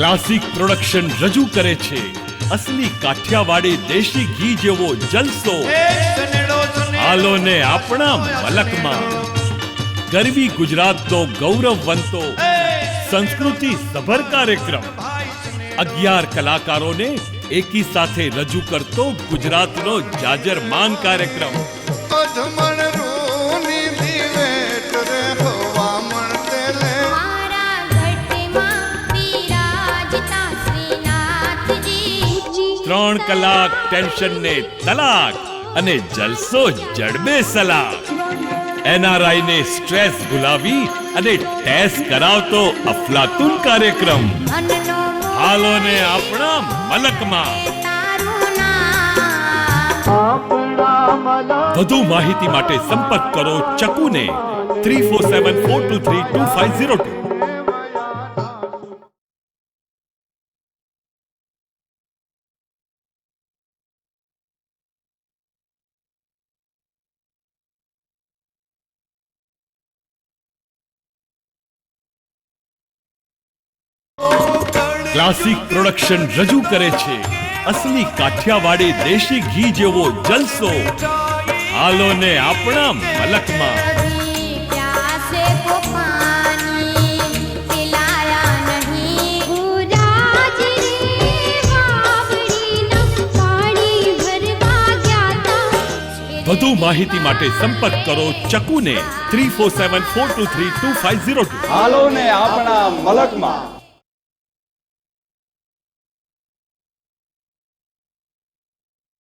classic production રજૂ કરે છે અસલી કાઠિયાવાડી દેશી ઘી જેવો જલસો હાલો ને આપણા મલકમાં ગરવી ગુજરાતનો ગૌરવવંતો સંસ્કૃતિ સભર કાર્યક્રમ 11 કલાકારોને એકી સાથે રજૂ કરતો ગુજરાતનો જાજરમાન કાર્યક્રમ ત્રણ કલાક ટેન્શન ને તલાક અને જલસો જડબે સલાક એનઆરઆઈ ને સ્ટ્રેસ ભૂલાવી અને ટેસ્ટ કરાવતો અફલાતુન કાર્યક્રમ હાલો ને આપણા મલકમાં વધુ માહિતી માટે સંપર્ક કરો ચકુને 3474232502 ક્લાસિક પ્રોડક્શન રજૂ કરે છે અસલી કાઠિયાવાડી દેશી ઘી જેવો જલસો હાલો ને આપણા મલકમાં વધુ માહિતી માટે સંપર્ક કરો ચકુને 3474232502 હાલો ને આપણા મલકમાં